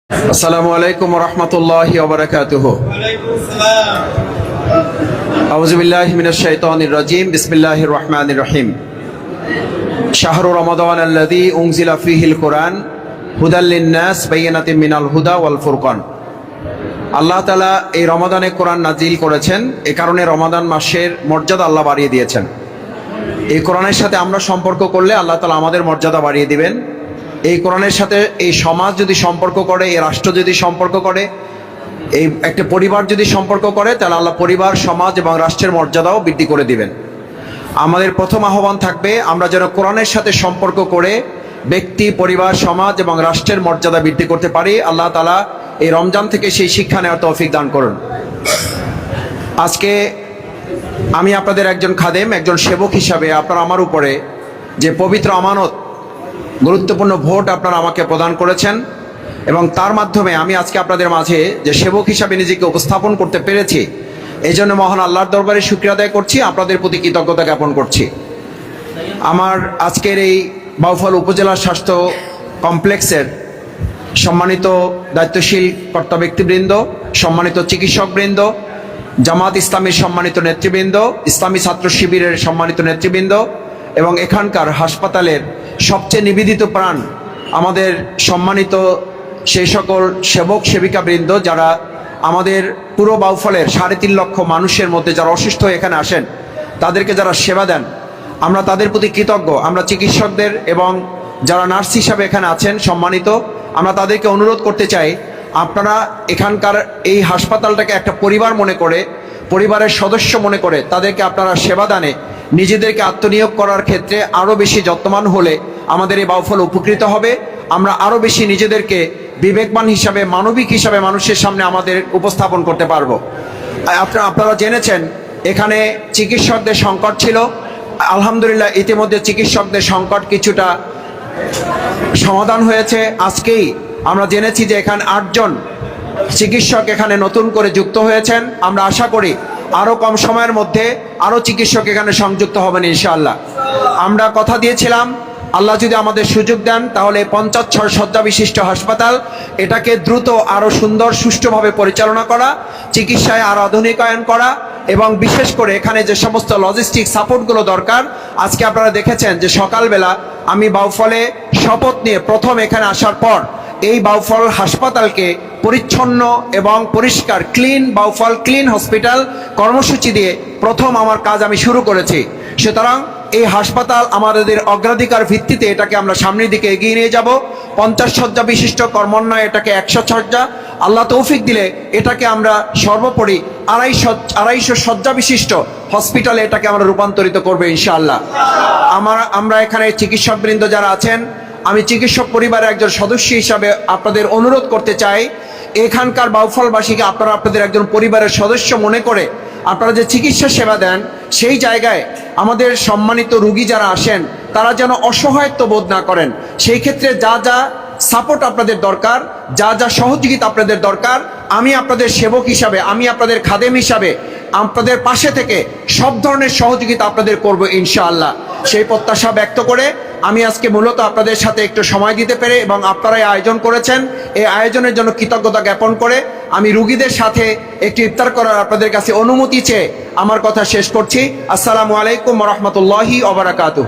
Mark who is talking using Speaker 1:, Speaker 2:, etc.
Speaker 1: আসসালামু আলাইকুম ওয়া রাহমাতুল্লাহি ওয়া বারাকাতুহু। আউযু বিল্লাহি মিনাশ শাইতানির রাজীম। বিসমিল্লাহির রহমানির রহিম। শাহরু রমাদান আল্লাযী উনজিলা ফীহিল কুরআন হুদাল লিন-নাস বায়িনাতিন মিনাল হুদা ওয়াল ফুরকান। আল্লাহ তাআলা এই রমাদানে কোরআন নাজিল করেছেন, এই কারণে রমাদান মাসের মর্যাদা আল্লাহ বাড়িয়ে দিয়েছেন। এই কোরআনের সাথে আমরা সম্পর্ক করলে আল্লাহ তাআলা আমাদের মর্যাদা বাড়িয়ে দিবেন। এই কোরআনের সাথে এই সমাজ যদি সম্পর্ক করে, এই রাষ্ট্র যদি সম্পর্ক করে, এই একটা পরিবার যদি সম্পর্ক করে, তাহলে আল্লাহ পরিবার, সমাজ এবং রাষ্ট্রের মর্যাদাও বৃদ্ধি করে দিবেন। আমাদের প্রথম আহ্বান থাকবে আমরা যেন কোরআনের সাথে সম্পর্ক করে ব্যক্তি, পরিবার, সমাজ এবং রাষ্ট্রের মর্যাদা বৃদ্ধি করতে পারি। আল্লাহ তাআলা এই রমজান থেকে সেই শিক্ষা নেওয়ার তৌফিক দান করুন। আজকে আমি আপনাদের একজন খাদেম, একজন সেবক হিসাবে আপনারা আমার উপরে যে পবিত্র আমানত, গুরুত্বপূর্ণ ভোট আপনারা আমাকে প্রদান করেছেন এবং তার মাধ্যমে আমি আজকে আপনাদের মাঝে যে সেবক হিসাবে নিজেকে উপস্থাপন করতে পেরেছি, এই জন্য মহান আল্লাহর দরবারে শুকরিয়া আদায় করছি, আপনাদের প্রতি কৃতজ্ঞতা জ্ঞাপন করছি। আমার আজকের এই বাউফল উপজেলা স্বাস্থ্য কমপ্লেক্সের সম্মানিত দায়িত্বশীল কর্তা ব্যক্তিবৃন্দ, সম্মানিত চিকিৎসকবৃন্দ, জামাত ইসলামীর সম্মানিত নেতৃবৃন্দ, ইসলামী ছাত্র শিবিরের সম্মানিত নেতৃবৃন্দ এবং এখানকার হাসপাতালের সবচেয়ে নিবেদিত প্রাণ আমাদের সম্মানিত সেই সকল সেবক সেবিকাবৃন্দ যারা আমাদের পুরো বাউফলের 3.5 লক্ষ মানুষের মধ্যে যারা অসুস্থ হয়ে এখানে আসেন, তাদেরকে যারা সেবা দেন, আমরা তাদের প্রতি কৃতজ্ঞ। আমরা চিকিৎসকদের এবং যারা নার্স হিসাবে এখানে আছেন সম্মানিত, আমরা তাদেরকে অনুরোধ করতে চাই, আপনারা এখানকার এই হাসপাতালটাকে একটা পরিবার মনে করে, পরিবারের সদস্য মনে করে তাদেরকে আপনারা সেবা দানে নিজেদেরকে আত্মনিয়োগ করার ক্ষেত্রে আরও বেশি যত্নবান হলে আমাদের এই বাউফল উপকৃত হবে। আমরা আরও বেশি নিজেদেরকে বিবেকবান হিসাবে, মানবিক হিসাবে মানুষের সামনে আমাদের উপস্থাপন করতে পারবো। আপনারা জেনেছেন এখানে চিকিৎসকদের সংকট ছিল। আলহামদুলিল্লাহ ইতিমধ্যে চিকিৎসকদের সংকট কিছুটা সমাধান হয়েছে। আজকেই আমরা জেনেছি যে এখানে 8 জন চিকিৎসক এখানে নতুন করে যুক্ত হয়েছেন। আমরা আশা করি আরও কম সময়ের মধ্যে আরও চিকিৎসক এখানে সংযুক্ত হবেন ইনশাআল্লাহ। আমরা কথা দিয়েছিলাম আল্লাহ যদি আমাদের সুযোগ দেন তাহলে 56 শয্যা বিশিষ্ট হাসপাতাল, এটাকে দ্রুত আরও সুন্দর সুষ্ঠুভাবে পরিচালনা করা, চিকিৎসায় আরও আধুনিকায়ন করা এবং বিশেষ করে এখানে যে সমস্ত লজিস্টিক সাপোর্টগুলো দরকার, আজকে আপনারা দেখেছেন যে সকালবেলা আমি বাউফলে শপথ নিয়ে প্রথম এখানে আসার পর এই বাউফল হাসপাতালকে পরিচ্ছন্ন এবং পরিষ্কার, ক্লিন বাউফল ক্লিন হসপিটাল কর্মসূচি দিয়ে প্রথম আমার কাজ আমি শুরু করেছি। সুতরাং এই হাসপাতাল আমাদের অগ্রাধিকার ভিত্তিতে এটাকে আমরা সামনের দিকে এগিয়ে নিয়ে যাব। 50 শয্যা বিশিষ্ট কর্মন্বয় এটাকে 100 শয্যা, আল্লাহ তৌফিক দিলে এটাকে আমরা সর্বোপরি 250 শয্যা বিশিষ্ট হসপিটালে এটাকে আমরা রূপান্তরিত করবো ইনশাআল্লাহ। আমরা এখানে চিকিৎসকবৃন্দ যারা আছেন, আমি চিকিৎসক পরিবারের একজন সদস্য হিসাবে আপনাদের অনুরোধ করতে চাই, এখানকার বাউফলবাসীকে আপনারা আপনাদের একজন পরিবারের সদস্য মনে করে আপনারা যে চিকিৎসা সেবা দেন, সেই জায়গায় আমাদের সম্মানিত রোগী যারা আসেন তারা যেন অসহায়ত্ব বোধ না করেন। সেই ক্ষেত্রে যা যা সাপোর্ট আপনাদের দরকার, যা যা সহযোগিতা আপনাদের দরকার, আমি আপনাদের সেবক হিসাবে, আমি আপনাদের খাদেম হিসাবে আপনাদের পাশে থেকে সব ধরনের সহযোগিতা আপনাদের করব ইনশাআল্লাহ। সেই প্রত্যাশা ব্যক্ত করে আমি আজকে মূলত আপনাদের সাথে একটু সময় দিতে পেরে এবং আপনারা এই আয়োজন করেছেন, এই আয়োজনের জন্য কৃতজ্ঞতা জ্ঞাপন করে আমি রুগীদের সাথে একটু ইফতার করার আপনাদের কাছে অনুমতি চেয়ে আমার কথা শেষ করছি। আসসালামু আলাইকুম ওয়া রাহমাতুল্লাহি ওয়া বারাকাতুহু।